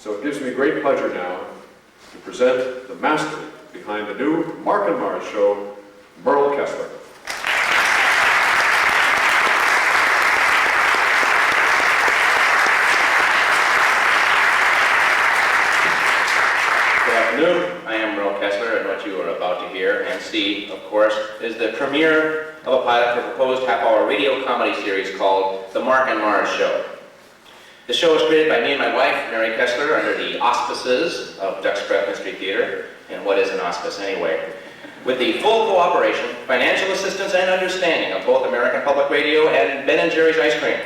So it gives me great pleasure now to present the master behind the new Marc and Mars show, Merle Kessler. Good afternoon. I am Merle Kessler, and what you are about to hear and see, of course, is the premiere of a pilot for a proposed half-hour radio comedy series called The Marc and Mars Show. The show was created by me and my wife, Mary Kessler, under the auspices of Duck's Craft Mystery Theater, and what is an auspice anyway? With the full cooperation, financial assistance, and understanding of both American Public Radio and Ben & Jerry's Ice Cream.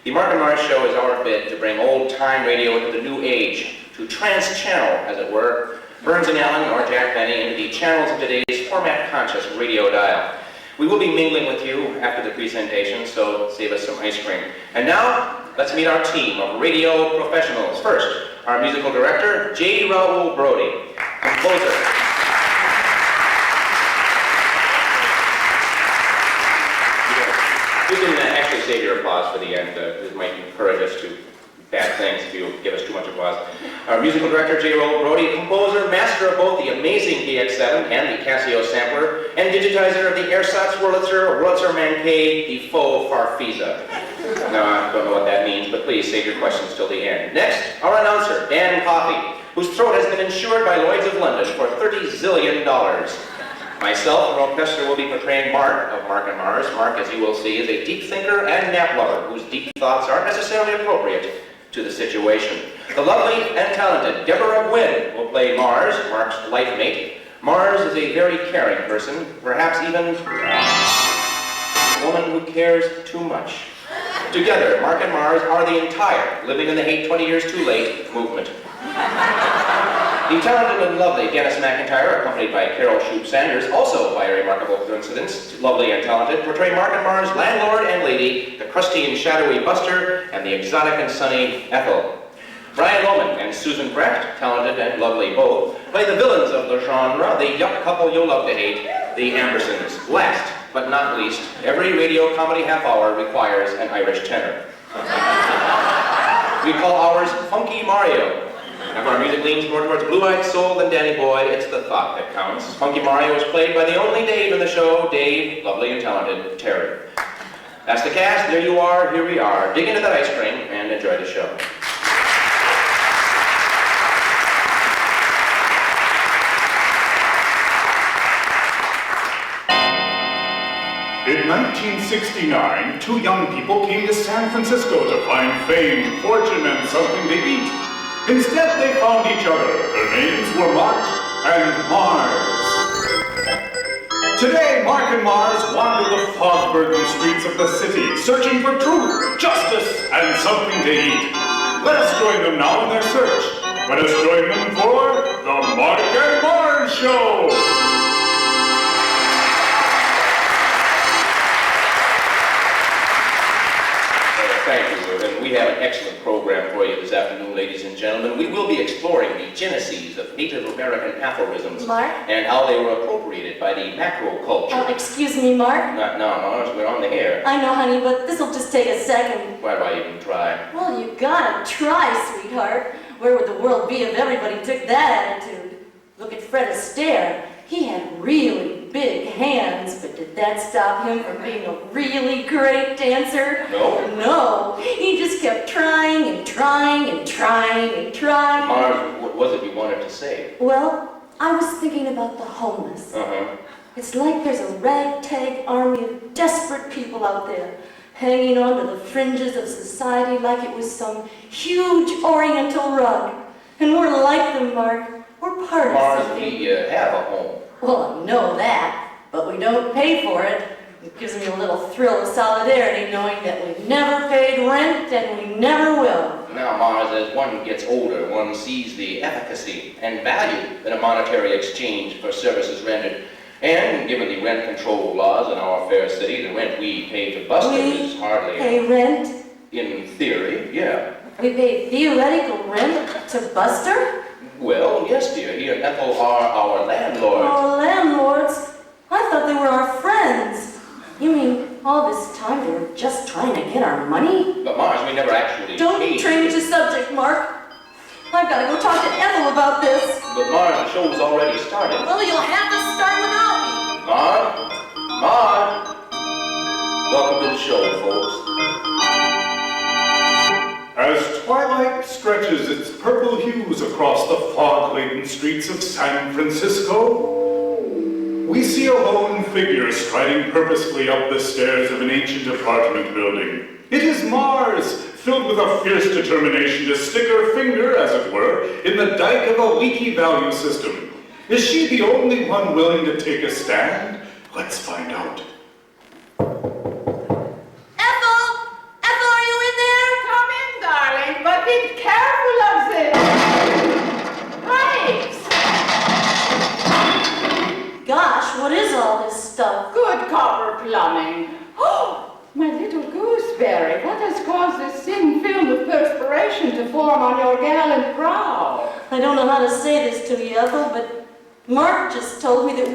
The Marc and Mars Show is our bid to bring old-time radio into the new age, to trans-channel, as it were, Burns and Allen or Jack Benny into the channels of today's format-conscious radio dial. We will be mingling with you after the presentation, so save us some ice cream. And now, let's meet our team of radio professionals. First, our musical director, J. Raoul Brody, composer. You can actually save your applause for the end. It might encourage us to bad things if you give us too much applause. Our musical director, J. Raoul Brody, composer, master of both the amazing DX7 and the Casio sampler, and digitizer of the Ersatz Wurlitzer Mankey, the faux Farfisa. Now, I don't know what that means, but please save your questions till the end. Next, our announcer, Dan Coffey, whose throat has been insured by Lloyd's of London for $30 zillion. Myself, Merle Kessler, will be portraying Marc of Marc and Mars. Marc, as you will see, is a deep thinker and nap lover whose deep thoughts aren't necessarily appropriate to the situation. The lovely and talented Deborah Gwynn will play Mars, Marc's life mate. Mars is a very caring person, perhaps even a woman who cares too much. Together, Marc and Mars are the entire Living in the Hate 20 Years Too Late movement. The talented and lovely Dennis McIntyre, accompanied by Carol Shoup-Sanders, also by a remarkable coincidence, lovely and talented, portray Marc and Mars' landlord and lady, the crusty and shadowy Buster, and the exotic and sunny Ethel. Brian Lohman and Susan Brecht, talented and lovely both, play the villains of the genre, the yuck couple you'll love to hate, the Ambersons. Last but not least, every radio comedy half-hour requires an Irish tenor. We call ours Funky Mario. If our music leans more towards Blue-Eyed Soul than Danny Boy, it's the thought that counts. Funky Mario is played by the only Dave in the show, Dave, lovely and talented, Terry. That's the cast, there you are, here we are. Dig into that ice cream and enjoy the show. In 1969, two young people came to San Francisco to find fame, fortune, and something to eat. Instead, they found each other. Their names were Marc and Mars. Today, Marc and Mars wander the fog-burdened streets of the city, searching for truth, justice, and something to eat. Let us join them now in their search. Let us join them for the Marc and Mars Show. Thank you, and we have an excellent program for you this afternoon, ladies and gentlemen. We will be exploring the genesis of Native American aphorisms Marc? And how they were appropriated by the macro culture. Oh, excuse me, Marc? Not now, Mars, we're on the air. I know, honey, but this'll just take a second. Why do I even try? Well, you gotta try, sweetheart. Where would the world be if everybody took that attitude? Look at Fred Astaire. He had really big hands, but did that stop him from being a really great dancer? No. No. He just kept trying and trying and trying and trying. Mars, what was it you wanted to say? Well, I was thinking about the homeless. It's like there's a ragtag army of desperate people out there, hanging on to the fringes of society like it was some huge oriental rug. And we're like them, Marc. We're part of something. Mars, we have a home. Well, I know that, but we don't pay for it. It gives me a little thrill of solidarity knowing that we've never paid rent and we never will. Now, Mars, as one gets older, one sees the efficacy and value in a monetary exchange for services rendered. And given the rent control laws in our fair city, the rent we pay to Buster is hardly... Pay rent? In theory, yeah. We pay theoretical rent to Buster? Well, yes, dear. He and Ethel are our landlords. Our landlords? I thought they were our friends. You mean all this time they were just trying to get our money? But Mars, we never actually Don't paid. change the subject, Marc. I I've got to go talk to Ethel about this. But Marge, the show's already started. Well, you'll have to start without me. Marge? Marge? Welcome to the show, folks. As twilight stretches its purple hues across the fog-laden streets of San Francisco, we see a lone figure striding purposefully up the stairs of an ancient apartment building. It is Mars, filled with a fierce determination to stick her finger, as it were, in the dike of a leaky value system. Is she the only one willing to take a stand? Let's find out. Ethel, are you in there? Come in, darling, but be careful of this. Pipes. Gosh, what is all this stuff? Good copper plumbing. Oh, my little gooseberry, what has caused this thin film of perspiration to form on your gallant brow? I don't know how to say this to you, Ethel, but Marc just told me that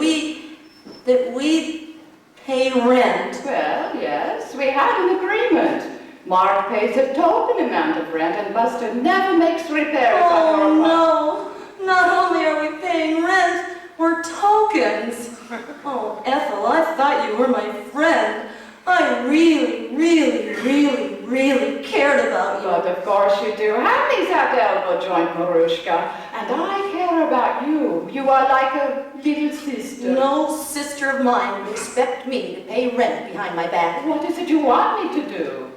we pay rent. Well, yes, we had an agreement. Mark pays a token amount of rent and Buster never makes repairs on your apartment. Oh, no. Not only are we paying rent, we're tokens. Oh, Ethel, I thought you were my friend. I really cared about you. But of course you do. Hand me that elbow joint, Marushka. And I care about you. You are like a little sister. No sister of mine would expect me to pay rent behind my back. What is it you want me to do?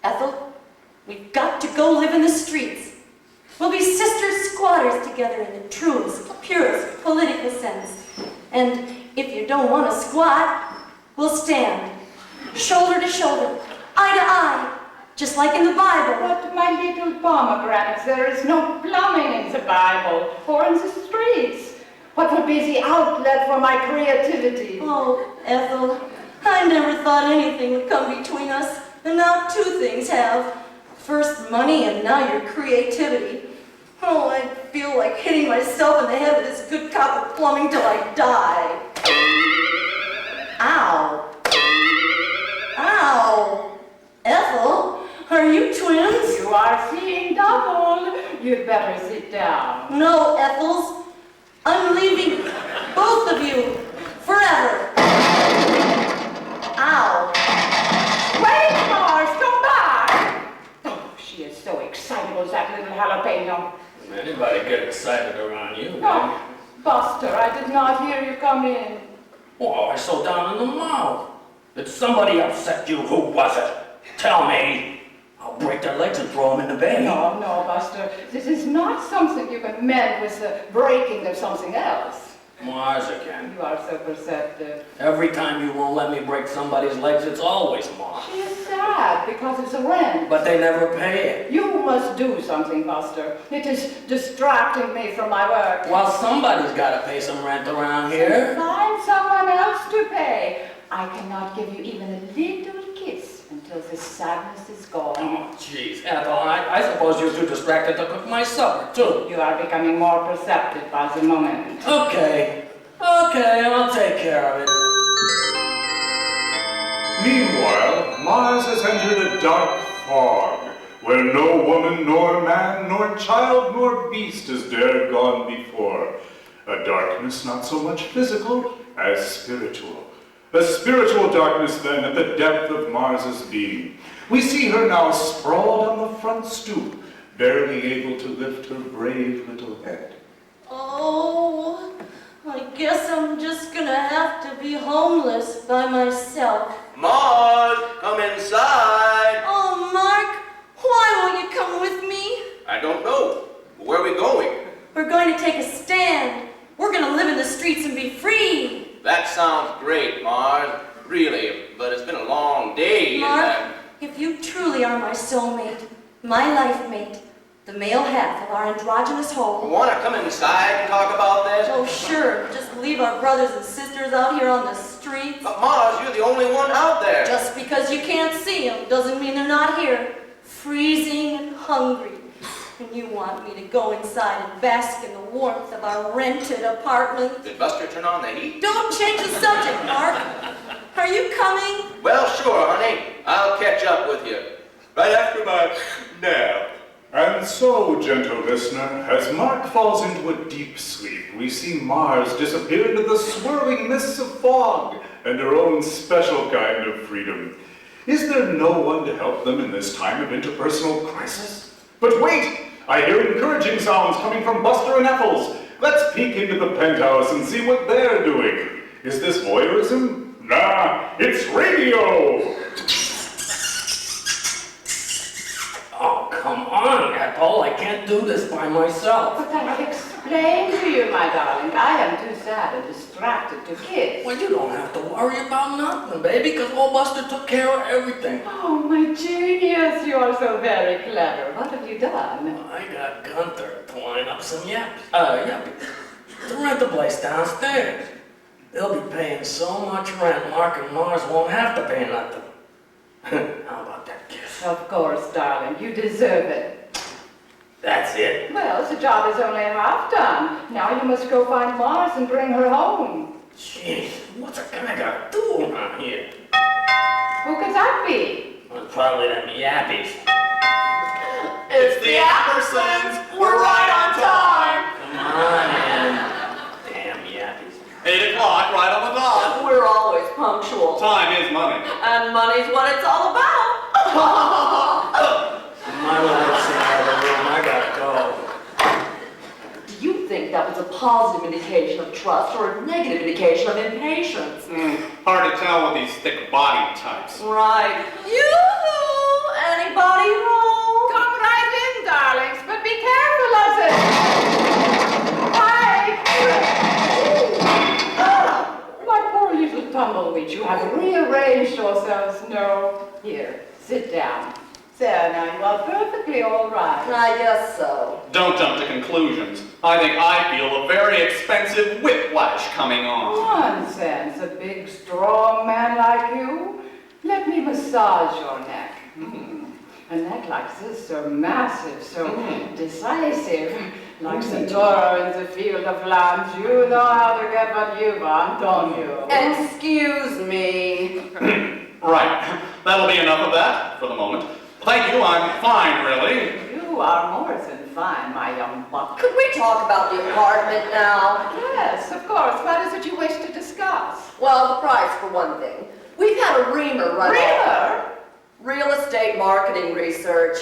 Ethel, we've got to go live in the streets. We'll be sister squatters together in the truest, purest political sense. And if you don't want to squat, we'll stand. Shoulder to shoulder, eye to eye, just like in the Bible. But my little pomegranates, there is no plumbing in the Bible or in the streets. What would be the outlet for my creativity? Oh, Ethel, I never thought anything would come between us, and now two things have. First money, and now your creativity. Oh, I feel like hitting myself in the head with this good copper plumbing till I die. Ow. Ow! Ethel, are you twins? You are seeing double. You'd better sit down. No, Ethels. I'm leaving both of you forever. Ow! Wait, Mars, come back! Oh, she is so excitable, that little jalapeno. Anybody get excited around you? Oh, Buster, I did not hear you come in. Oh, I saw down in the mouth. Did somebody upset you? Who was it? Tell me. I'll break their legs and throw them in the bay. No, Buster. This is not something you can mend with the breaking of something else. Mars again. You are so perceptive. Every time you won't let me break somebody's legs, it's always Mars. She is sad because it's a rent. But they never pay it. You must do something, Buster. It is distracting me from my work. Well, somebody's got to pay some rent around here. Find someone else to pay. I cannot give you even a little kiss until this sadness is gone. Oh, jeez, Ethel, I suppose you're too distracted to cook my supper, too. You are becoming more perceptive by the moment. Okay, I'll take care of it. Meanwhile, Mars has entered a dark fog, where no woman, nor man, nor child, nor beast has dared gone before. A darkness not so much physical as spiritual. A spiritual darkness, then, at the depth of Mars's being. We see her now sprawled on the front stoop, barely able to lift her brave little head. Oh, I guess I'm just gonna have to be homeless by myself. Mars, come inside. Oh, Marc, why won't you come with me? I don't know. Where are we going? We're going to take a stand. We're gonna live in the streets and be free. That sounds great, Mars. Really, but it's been a long day. Marc, if you truly are my soulmate, my life mate, the male half of our androgynous whole. Want to come inside and talk about this? Oh, sure. Just leave our brothers and sisters out here on the streets. But Mars, you're the only one out there. Just because you can't see them doesn't mean they're not here, freezing and hungry. And you want me to go inside and bask in the warmth of our rented apartment? Did Buster turn on the heat? Don't change the subject, Marc. Are you coming? Well, sure, honey. I'll catch up with you. Right after my nap. And so, gentle listener, as Mark falls into a deep sleep, we see Mars disappear into the swirling mists of fog and her own special kind of freedom. Is there no one to help them in this time of interpersonal crisis? But wait! I hear encouraging sounds coming from Buster and Ethels. Let's peek into the penthouse and see what they're doing. Is this voyeurism? Nah, it's radio! Oh, come on, Ethel. I can't do this by myself. But I've explained to you, my darling, I am too sad and distracted to kiss. Well, you don't have to worry about nothing, baby, because old Buster took care of everything. Oh, my genius, you are so very clever. What have you done? I got Gunther to line up some yuppies to rent the place downstairs. They'll be paying so much rent, Mark and Mars won't have to pay nothing. How about that kiss? Of course, darling, you deserve it. That's it? Well, the job is only half done. Now you must go find Mars and bring her home. Jeez, what's a guy gotta do around here? Who could that be? Well, probably them yappies. It's the Appersons! We're right on time! Come on, man. Damn yappies. 8 o'clock, right on the dot. We're always punctual. Time is money. And money's what it's all about. My wife's in the other room. I gotta go. Do you think that was a positive indication of trust or a negative indication of impatience? Hard to tell with these thick body types. Right. Yoo-hoo! Anybody home? Come right in, darlings, but be careful of it. Hi! My poor little tumbleweed, you have rearranged yourselves. No. Here, sit down. There, now you are perfectly all right. I guess so. Don't jump to conclusions. I think I feel a very expensive whiplash coming on. Nonsense, a big, strong man like you. Let me massage your neck. A neck like this, so massive, so decisive. Like Centaur in the field of lambs, you know how to get what you want, don't you? Excuse me. Right. That'll be enough of that for the moment. Thank you, I'm fine, really. You are more than fine, my young buck. Could we talk about the apartment now? Yes, of course. What is it you wish to discuss? Well, the price for one thing. We've had a reamer run off. Reamer? Real estate marketing research.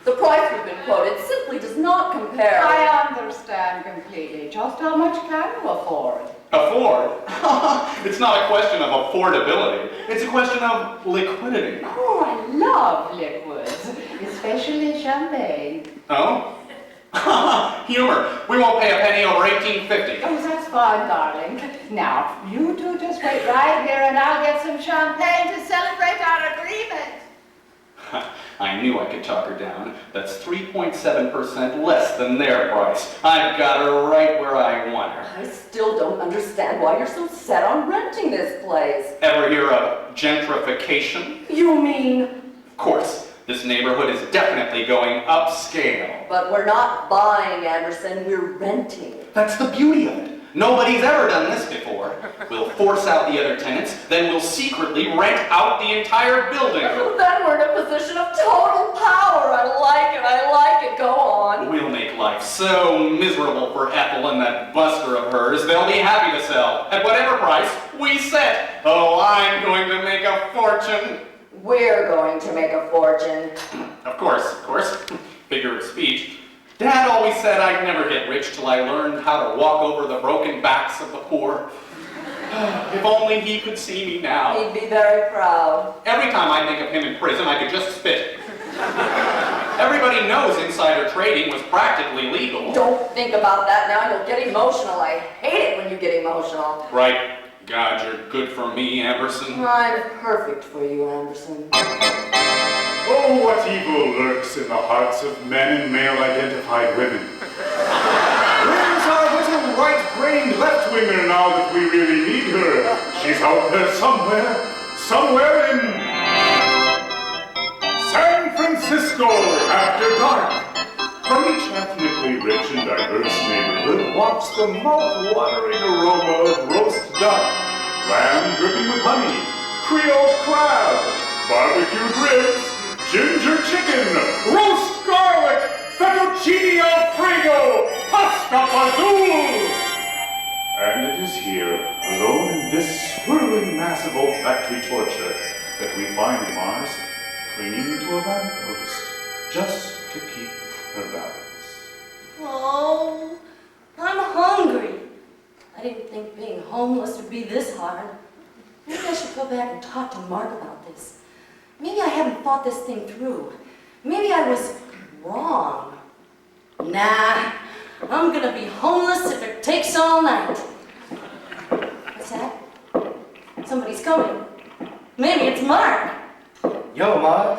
The price we've been quoted simply does not compare. I understand completely. Just how much can you afford? Afford? It's not a question of affordability. It's a question of liquidity. Oh, I love liquids, especially champagne. Oh? Humor. We won't pay a penny over $18.50. Oh, that's fine, darling. Now, you two just wait right here and I'll get some champagne to celebrate our agreement. I knew I could talk her down. That's 3.7% less than their price. I've got her right where I want her. I still don't understand why you're so set on renting this place. Ever hear of gentrification? You mean? Of course, this neighborhood is definitely going upscale. But we're not buying, Anderson, we're renting. That's the beauty of it. Nobody's ever done this before. We'll force out the other tenants, then we'll secretly rent out the entire building. Then we're in a position of total power. I like it. Go on. We'll make life so miserable for Ethel and that Buster of hers, they'll be happy to sell at whatever price we set. Oh, I'm going to make a fortune. We're going to make a fortune. Of course. Figure of speech. Dad always said I'd never get rich till I learned how to walk over the broken backs of the poor. If only he could see me now. He'd be very proud. Every time I think of him in prison, I could just spit. Everybody knows insider trading was practically legal. Don't think about that now. You'll get emotional. I hate it when you get emotional. Right. God, you're good for me, Anderson. I'm perfect for you, Anderson. Oh, what evil lurks in the hearts of men and male-identified women. Where's our little right-brained left-winger now that we really need her? She's out there somewhere in San Francisco after dark. From each ethnically rich and diverse neighborhood wafts the mouth-watering aroma of roast duck, lamb dripping with honey, Creole crab, barbecued ribs, ginger chicken, roast garlic, fettuccine alfredo, pasta fazool! And it is here, alone in this swirling mass of olfactory torture, that we find Mars clinging to a lamppost, just to keep her balance. Oh, I'm hungry. I didn't think being homeless would be this hard. Maybe I should go back and talk to Mark about this. Maybe I haven't thought this thing through. Maybe I was wrong. Nah, I'm gonna be homeless if it takes all night. What's that? Somebody's coming. Maybe it's Mark. Yo, Mars,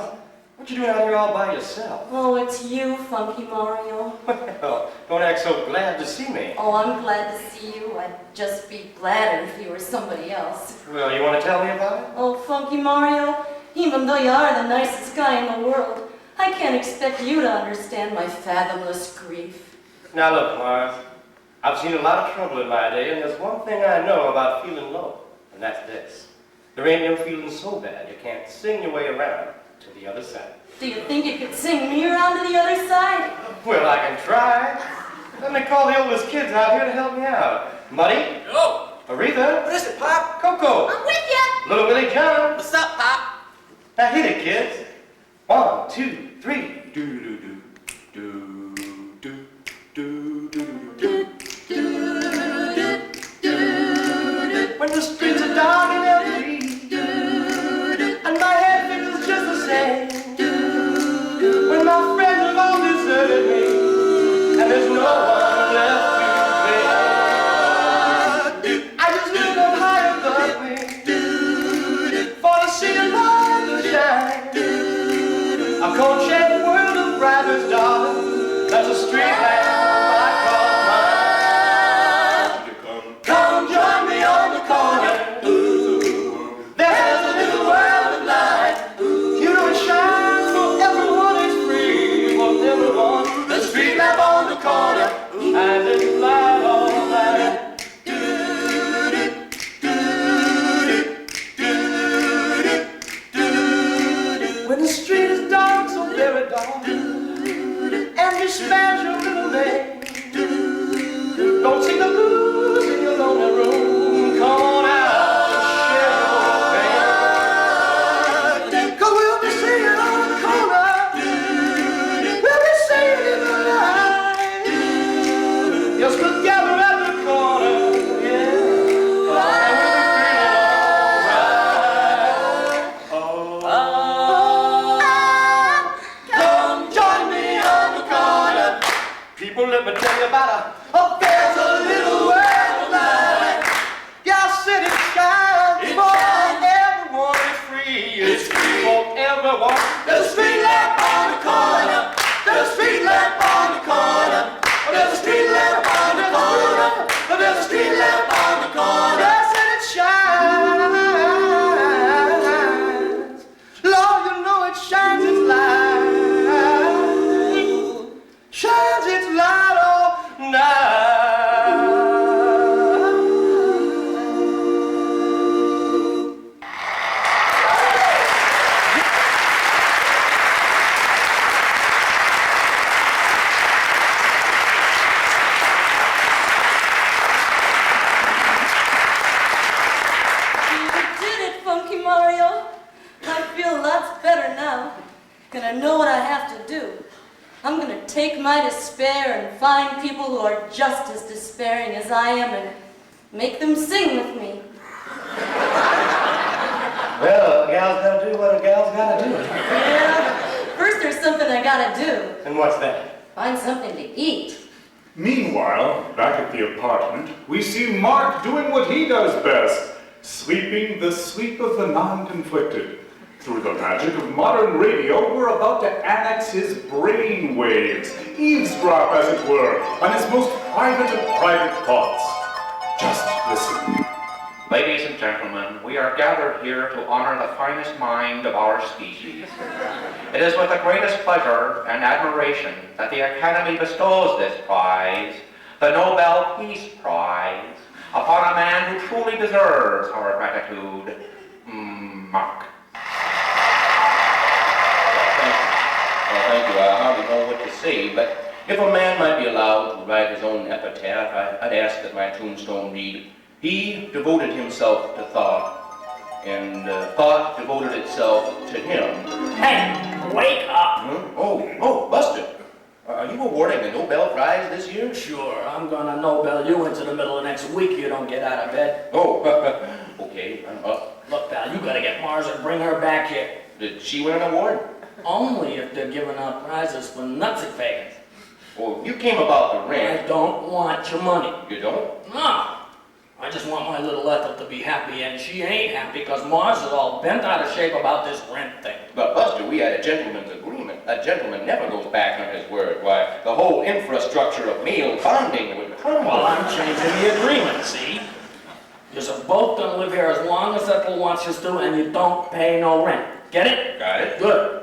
what you doing out here all by yourself? Oh, it's you, Funky Mario. Well, don't act so glad to see me. Oh, I'm glad to see you. I'd just be gladder if you were somebody else. Well, you want to tell me about it? Oh, Funky Mario, even though you are the nicest guy in the world, I can't expect you to understand my fathomless grief. Now look, Mars, I've seen a lot of trouble in my day, and there's one thing I know about feeling low, and that's this. There ain't no feeling so bad you can't sing your way around to the other side. Do you think you could sing me around to the other side? Well, I can try. Let me call the oldest kids out here to help me out. Muddy? Yo! Aretha? What is it, Pop? Coco? I'm with ya! Little Willie John? What's up, Pop? Now hit it, kids. 1, 2, 3. Do-do-do. Do-do-do. Do-do-do. When the streets are dark and empty, and my head feels just the same. When my friends have all deserted me, and there's no one left to blame. I just look up high above me, for to see a light to shine. A cold shed world of brightest darling, that's a street lamp I call mine. Come join me on the corner. There's a little world of light. You know it shines for everyone, it's free for everyone. The street lamp on the corner, and it's light all night. When the street is dark, so very dark, and you smash your little name, don't sing the blues in your lonely room. Come on out and share your pain. 'Cause we'll be singing on the corner, we'll be singing in the night. Yes, together at the corner, yeah, and we'll be feeling alright. Come join me on the corner. People, let me tell you about there's a little world of light. Your city shines for everyone, it's free. It's free for everyone. There's a street lamp on the corner. There's a street lamp on the corner. There's a street lamp on the corner. There's a street lamp on the corner. Yes, and it shines. Lord, you know it shines its light. Shines its light all night. You did it, Funky Mario. I feel lots better now. And I know what I have to do. I'm gonna take my despair and find people who are just as despairing as I am and make them sing with me. Well, a gal's gotta do what a gal's gotta do. Yeah, first there's something I gotta do. And what's that? Find something to eat. Meanwhile, back at the apartment, we see Mark doing what he does best, sleeping the sleep of the non-conflicted. Through the magic of modern radio, we're about to annex his brain waves, eavesdrop, as it were, on his most private of private thoughts. Just listen. Ladies and gentlemen, we are gathered here to honor the finest mind of our species. It is with the greatest pleasure and admiration that the Academy bestows this prize, the Nobel Peace Prize, upon a man who truly deserves our gratitude, Marc. Well, thank you. I hardly know what to say, but if a man might be allowed to write his own epitaph, I'd ask that my tombstone read, "He devoted himself to thought, and thought devoted itself to him." Hey, wake up! Huh? Oh, Buster. Are you awarding the Nobel Prize this year? Sure, I'm gonna Nobel you into the middle of next week you don't get out of bed. Oh, okay, I'm up. Look, pal, you gotta get Mars and bring her back here. Did she win an award? Only if they're giving out prizes for nutsy faggots. Oh, you came about the I rent. don't want your money. You don't? No. I just want my little Ethel to be happy, and she ain't happy because Mars is all bent out of shape about this rent thing. But Buster, we had a gentleman's agreement. A gentleman never goes back on his word. Why, the whole infrastructure of male bonding would crumble. Well, I'm changing the agreement, see? You're both gonna live here as long as Ethel wants you to, and you don't pay no rent. Get it? Got it? Good.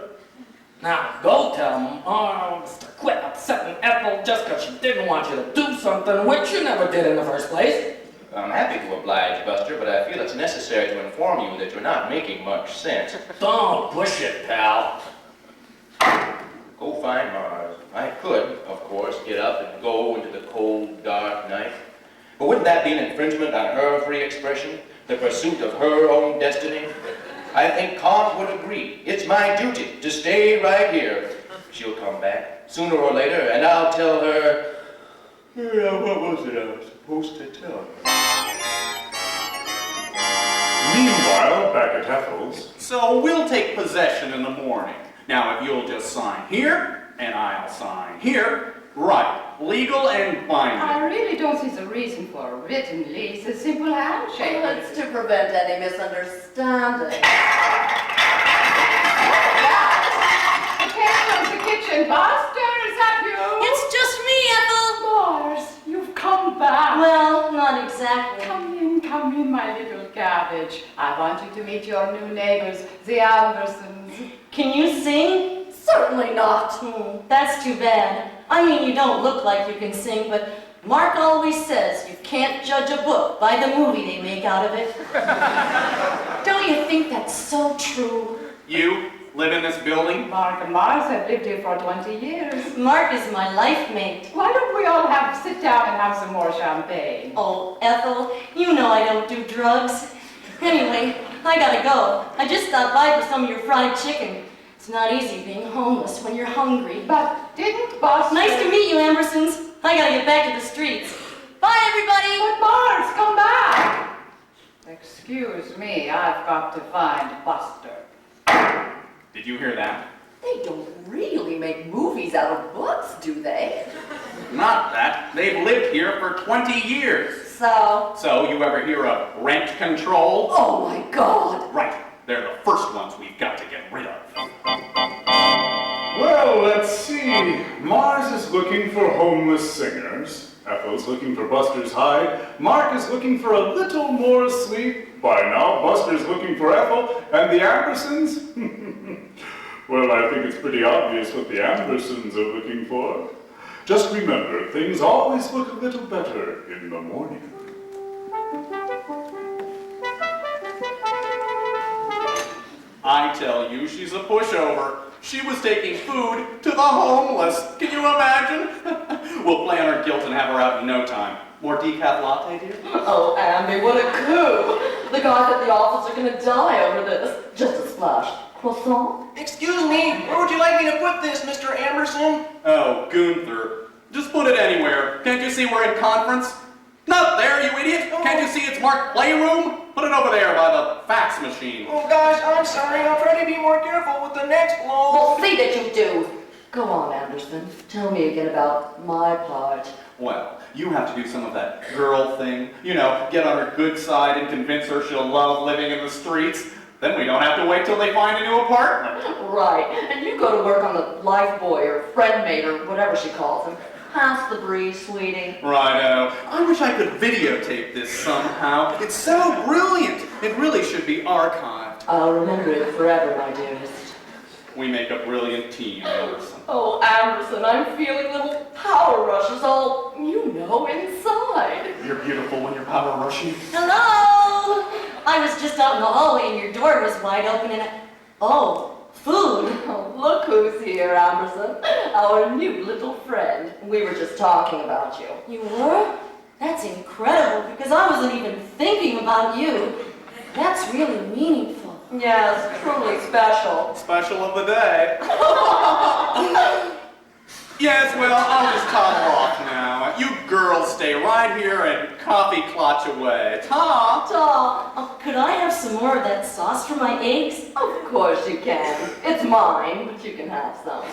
Now, go tell Mars to quit upsetting Ethel just because she didn't want you to do something which you never did in the first place. I'm happy to oblige, Buster, but I feel it's necessary to inform you that you're not making much sense. Don't push it, pal. Go find Mars. I could, of course, get up and go into the cold, dark night. But wouldn't that be an infringement on her free expression? The pursuit of her own destiny? I think Kant would agree. It's my duty to stay right here. She'll come back, sooner or later, and I'll tell her... what was it I was supposed to tell her? Meanwhile, back at Ethel's, So we'll take possession in the morning. Now, if you'll just sign here, and I'll sign here, right, legal and binding. I really don't see the reason for a written lease, a simple handshake. Well, it's to prevent any misunderstanding. Who came from the kitchen? Buster, is that you? It's just me, Ethel. Mars, you've come back. Well, not exactly. Come in, my little cabbage. I want you to meet your new neighbors, the Andersons. Can you sing? Certainly not. That's too bad. I mean, you don't look like you can sing, but Marc always says you can't judge a book by the movie they make out of it. Don't you think that's so true? You live in this building? Marc and Mars have lived here for 20 years. Marc is my life mate. Why don't we all sit down and have some more champagne? Oh, Ethel, you know I don't do drugs. Anyway, I gotta go. I just stopped by for some of your fried chicken. It's not easy being homeless when you're hungry. But didn't Buster... Nice to meet you, Ambersons. I gotta get back to the streets. Bye, everybody! But Mars, come back! Excuse me, I've got to find Buster. Did you hear that? They don't really make movies out of books, do they? Not that. They've lived here for 20 years. So you ever hear of rent control? oh my God. Right. They're the first ones we've got to get rid of. well, let's see. Mars is looking for homeless singers. Ethel's looking for Buster's hide. Marc is looking for a little more sleep. By now, Buster's looking for Ethel. And the Ambersons? Well, I think it's pretty obvious what the Ambersons are looking for. Just remember, things always look a little better in the morning. I tell you, she's a pushover. She was taking food to the homeless. Can you imagine? We'll play on her guilt and have her out in no time. More decaf latte, dear? Oh, Andy, what a coup. The guys at the office are gonna die over this. Just a splash. Croissant? Excuse me, where would you like me to put this, Mr. Anderson? Oh, Gunther. Just put it anywhere. Can't you see we're in conference? Not there, you idiot! Can't you see it's marked playroom? Put it over there by the fax machine. Oh gosh, I'm sorry. I'll try to be more careful with the next load. We'll see that you do. Go on, Anderson. Tell me again about my part. Well, you have to do some of that girl thing. You know, get on her good side and convince her she'll love living in the streets. Then we don't have to wait till they find a new apartment. Right. And you go to work on the life boy or friend mate or whatever she calls him. Pass the breeze, sweetie. Righto. I wish I could videotape this somehow. It's so brilliant. It really should be archived. I'll remember it forever, my dearest. We make a brilliant team, Anderson. Oh, Anderson, I'm feeling little power rushes all, you know, inside. You're beautiful when you're power rushing. Hello! I was just out in the hallway and your door was wide open and oh, food. Oh, look who's here, Amberson. Our new little friend. We were just talking about you. You were? That's incredible, because I wasn't even thinking about you. That's really meaningful. Yes, truly special. Special of the day. Yes, well, I'll just toddle off now. You girls stay right here and coffee clutch away. Ta! Oh, could I have some more of that sauce for my eggs? Of course you can. It's mine, but you can have some.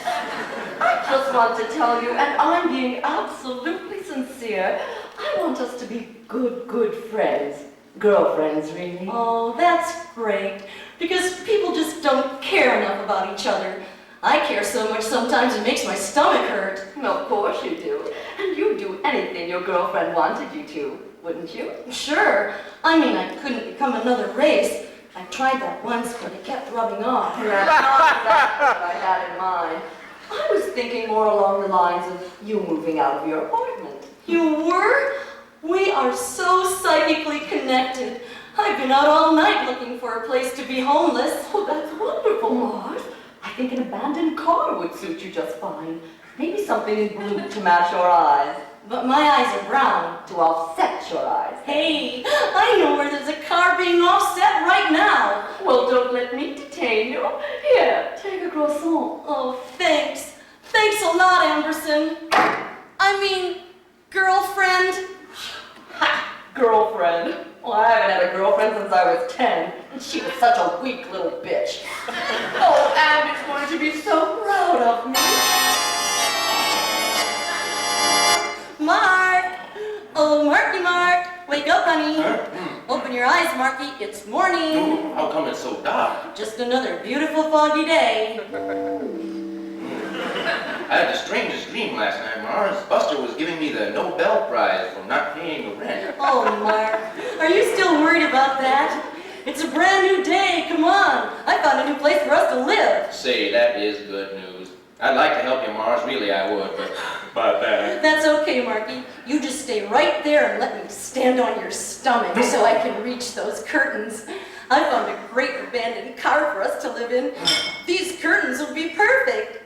I just want to tell you, and I'm being absolutely sincere, I want us to be good friends. Girlfriends, really. Oh, that's great, because people just don't care enough about each other. I care so much sometimes it makes my stomach hurt. Of course you do. And you'd do anything your girlfriend wanted you to, wouldn't you? Sure. I mean, I couldn't become another race. I tried that once, but it kept rubbing off. That's not exactly what I had in mind. I was thinking more along the lines of you moving out of your apartment. You were? We are so psychically connected. I've been out all night looking for a place to be homeless. Oh, that's wonderful, Mark. I think an abandoned car would suit you just fine. Maybe something in blue to match your eyes. But my eyes are brown. To offset your eyes. Hey, I know where there's a car being offset right now. Well, don't let me detain you. Here, take a croissant. Oh, thanks. Thanks a lot, Amberson. I mean, girlfriend. Ha! Girlfriend. Well, I haven't had a girlfriend since I was 10, and she was such a weak little bitch. Oh, Abby's going to be so proud of me. Mark! Oh, Marky Mark! Wake up, honey. Open your eyes, Marky. It's morning. Ooh, how come it's so dark? Just another beautiful foggy day. I had the strangest dream last night, Mars. Buster was giving me the Nobel Prize for not paying the rent. Oh, Mark. Are you still worried about that? It's a brand new day. Come on. I found a new place for us to live. Say, that is good news. I'd like to help you, Mars. Really, I would, but That's okay, Marky. You just stay right there and let me stand on your stomach so I can reach those curtains. I found a great abandoned car for us to live in. These curtains would be perfect.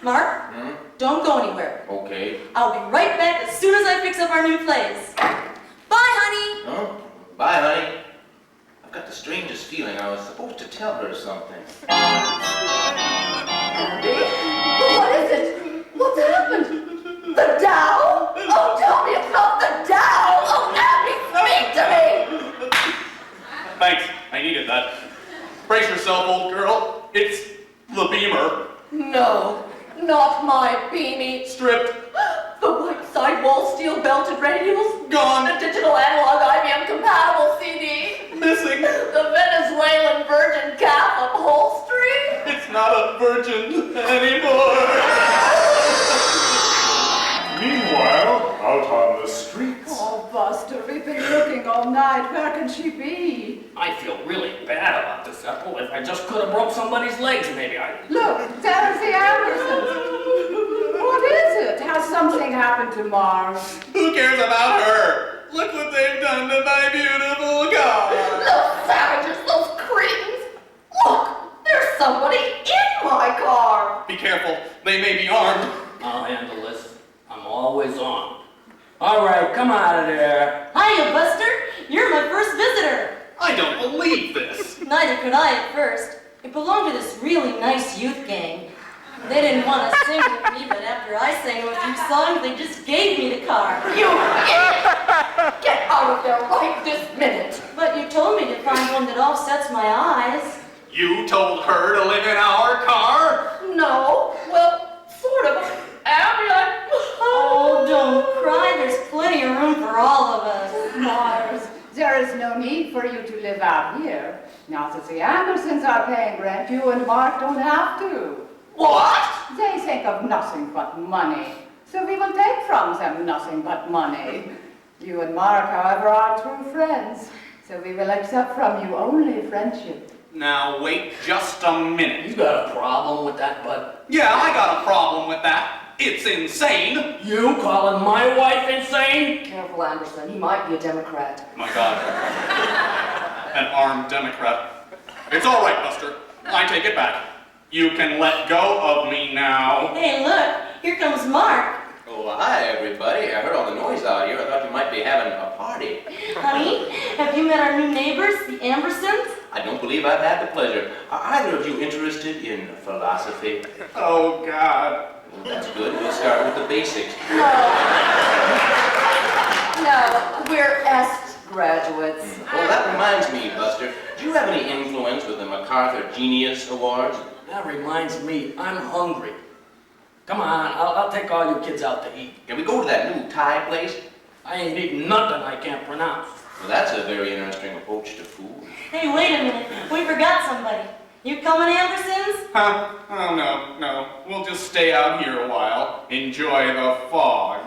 Mark, don't go anywhere. Okay. I'll be right back as soon as I fix up our new place. Bye, honey. Huh? Bye, honey. I've got the strangest feeling I was supposed to tell her something. Abby? What is it? What's happened? The Dow? Oh, tell me it's not the Dow! Oh, Abby, speak to me! Thanks, I needed that. Brace yourself, old girl. It's the Beamer. No, not my beanie. Stripped. The white sidewall steel belted radials? Gone. The digital analog IBM compatible CD? Missing. The Venezuelan virgin calf upholstery? It's not a virgin anymore. Meanwhile, out on the streets. Oh, Buster, we've been looking all night. Where can she be? I feel really bad about this, Ethel. If I just could have broke somebody's legs, maybe I... Look, there's the Andersons. What is it? Has something happened to Mars? Who cares about her? Look what they've done to my beautiful car. Those savages, those cretins! Look, there's somebody in my car! Be careful, they may be armed. I'll handle this. I'm always on. All right, come out of there. Hiya, Buster. You're my first visitor. I don't believe this. Neither could I at first. It belonged to this really nice youth gang. They didn't want to sing with me, but after I sang a few songs, they just gave me the car. You idiot! Get out of there right this minute! But you told me to find one that offsets my eyes. You told her to live in our car? No, well, sort of. Abby, Oh, don't cry. There's plenty of room for all of us. Mars, there is no need for you to live out here. Now that the Andersons are paying rent, you and Mark don't have to. What? They think of nothing but money. So we will take from them nothing but money. You and Mark, however, are true friends. So we will accept from you only friendship. Now wait just a minute. You got a problem with that, bud? Yeah, I got a problem with that. It's insane. You calling my wife insane? Careful, Anderson. He might be a Democrat. My God. An armed Democrat. It's all right, Buster. I take it back. You can let go of me now. Hey, look, here comes Mark. Oh, hi, everybody. I heard all the noise out here. I thought you might be having a party. Honey, have you met our new neighbors, the Ambersons? I don't believe I've had the pleasure. Are either of you interested in philosophy? Oh, God. Well, that's good. We'll start with the basics. No, we're S graduates. Oh, that reminds me, Buster. Do you have any influence with the MacArthur Genius Awards? That reminds me, I'm hungry. Come on, I'll take all you kids out to eat. Can we go to that new Thai place? I ain't eating nothing I can't pronounce. Well, that's a very interesting approach to food. Hey, wait a minute. We forgot somebody. You coming, Ambersons? Huh? Oh, no. We'll just stay out here a while. Enjoy the fog.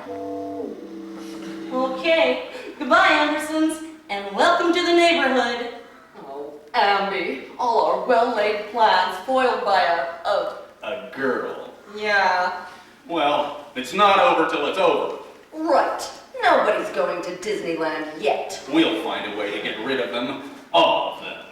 Okay. Goodbye, Ambersons, and welcome to the neighborhood. Oh, Amby, all our well-laid plans foiled by A girl. yeah. Well, it's not over till it's over. Right. Nobody's going to Disneyland yet. We'll find a way to get rid of them. All of them.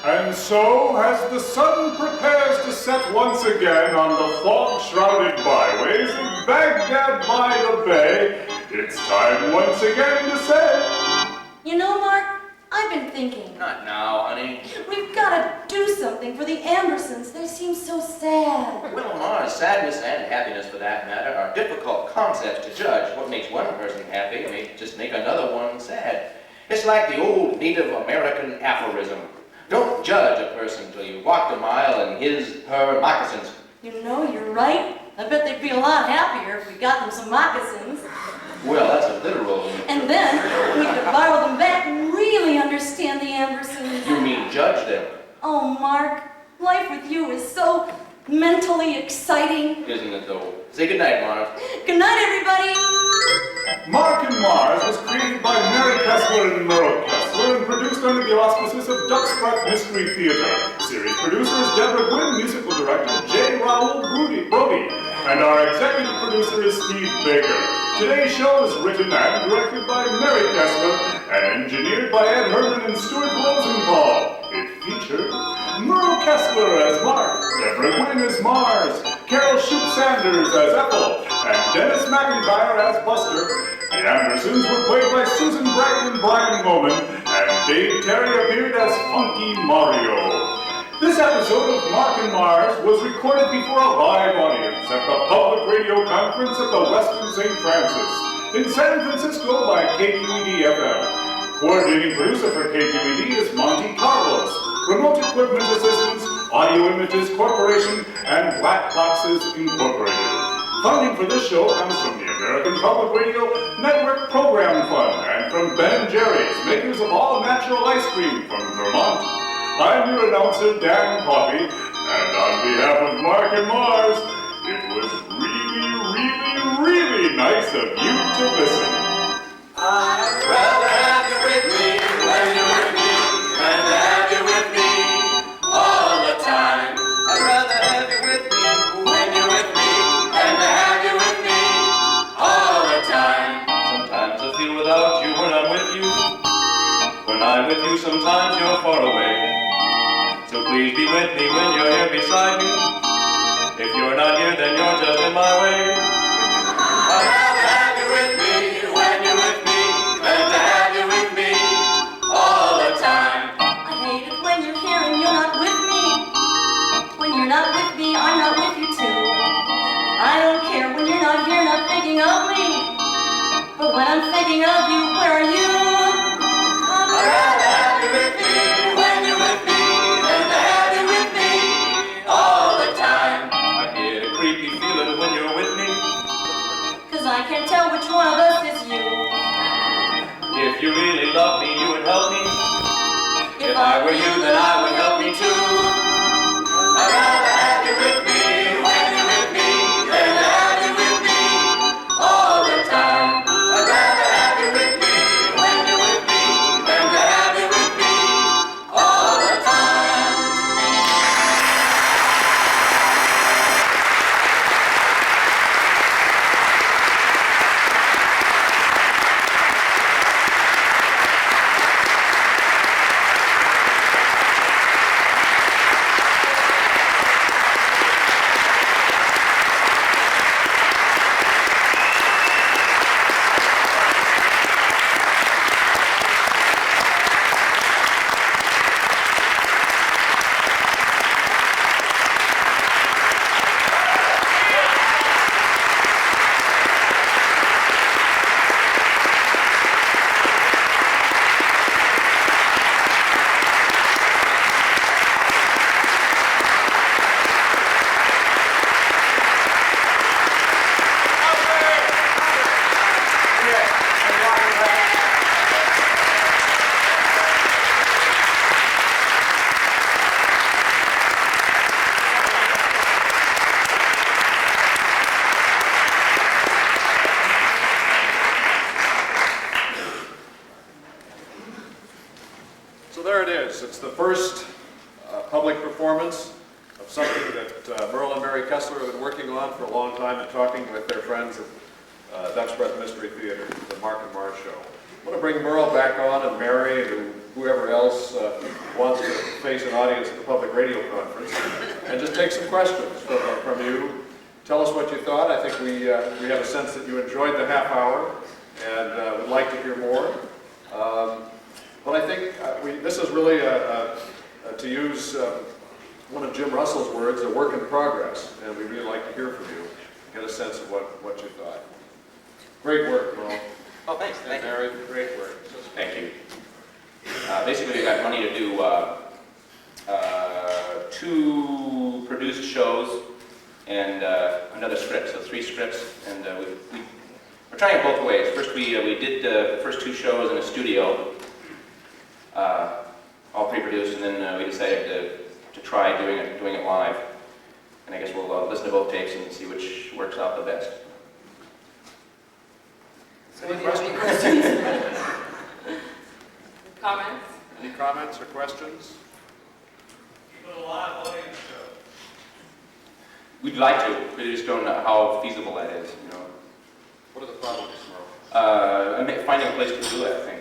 And so, as the sun prepares to set once again on the fog-shrouded byways of Baghdad by the Bay, it's time once again to say... You know, Mark, I've been thinking. Not now, honey. We've got to do something for the Ambersons. They seem so sad. Well, Mars, sadness and happiness, for that matter, are difficult concepts to judge. What makes one person happy may just make another one sad. It's like the old Native American aphorism. Don't judge a person till you walked a mile in her moccasins. You know, you're right. I bet they'd be a lot happier if we got them some moccasins. Well, that's a literal... And then we could borrow them back and really understand the Ambersons. You mean judge them? Oh, Mark, life with you is so mentally exciting. Isn't it, though? Say goodnight, Mars. Good night, everybody. Mark and Mars was created by Mary Kessler and Merle Kessler and produced under the auspices of Duck's Breath Mystery Theater. Series producer is Deborah Gwynn, musical director J. Raoul Brody, and our executive producer is Steve Baker. Today's show is written and directed by Mary Kessler and engineered by Ed Herman and Stuart Rosenthal. It featured Merle Kessler as Mark, Deborah Gwynn as Mars, Carol Shoup-Sanders as Ethel, and Dennis McIntyre as Buster. The Andersons were played by Susan Bright and Brian Bowman, and Dave Terry appeared as Funky Mario. This episode of Mark and Mars was recorded before a live audience at the Public Radio Conference at the Westin St. Francis in San Francisco by KQED-FM. Coordinating producer for KQED is Monty Carlos. Remote Equipment Assistance, Audio Images Corporation, and Black Boxes Incorporated. Funding for this show comes from the American Public Radio Network Program Fund and from Ben & Jerry's, makers of all natural ice cream from Vermont. I'm your announcer, Dan Coffey, and on behalf of Mark and Mars, it was really nice of you to listen. I'd rather have you with me when you're with me than to have you with me all the time. I'd rather have you with me when you're with me than to have you with me all the time. Sometimes I feel without you when I'm with you. When I'm with you, sometimes you're far away. So please be with me when you're here beside me. If you're not here, then you're just in my way. I'd rather have you with me when you're with me than to have you with me all the time. I hate it when you're here and you're not with me. When you're not with me, I'm not with you too. I don't care when you're not here, not thinking of me. But when I'm thinking of you, where are you? I'd rather have you with me when you're with me than to have you with me all the time. I get a creepy feeling when you're with me. 'Cause I can't tell which one of us is you. If you really love me, you would help me. If I were you, then I would help me too. I'd rather have you with me when you're with me than to have you with me all the time. I'd rather have you with me when you're with me than to have you with me all the time. is. It's the first public performance of something that Merle and Mary Kessler have been working on for a long time and talking with their friends at Duck's Breath Mystery Theater, the Marc and Marc Show. I want to bring Merle back on, and Mary and whoever else wants to face an audience at the public radio conference, and just take some questions from you. Tell us what you thought. I think we have a sense that you enjoyed the half hour and would like to hear more. But I think this is really, to use one of Jim Russell's words, a work in progress, and we'd really like to hear from you, get a sense of what you thought. Great work, Merle. Oh, thanks. And Mary, great work. Thank you. Basically, we got money to do 2 produced shows and another script, so 3 scripts, and we're trying it both ways. First, we did the first 2 shows in a studio, all pre-produced, and then we decided to try doing it live. And I guess we'll listen to both tapes and see which works out the best. So do you have any questions? Comments? Any comments or questions? We'd like to, but we just don't know how feasible that is, you know. What are the problems, Merle? Finding a place to do it, I think.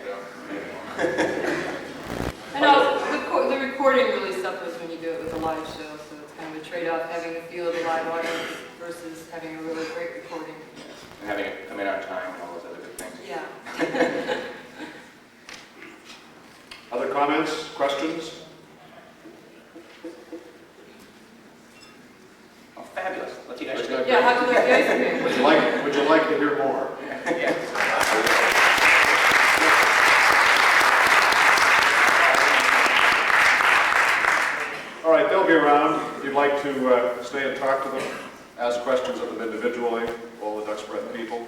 I know the recording really suffers when you do it with a live show, so it's kind of a trade-off having the feel of a live audience versus having a really great recording. And having it come in on time and all those other good things. Yeah. Other comments, questions? Oh, fabulous. Let's eat ice Let's cream. go. Yeah, how do you like the ice cream? Would you like to hear more? Yeah. All right, they'll be around. If you'd like to stay and talk to them, ask questions of them individually, all the Duck's Breath people.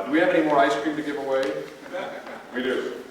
Do we have any more ice cream to give away? We do.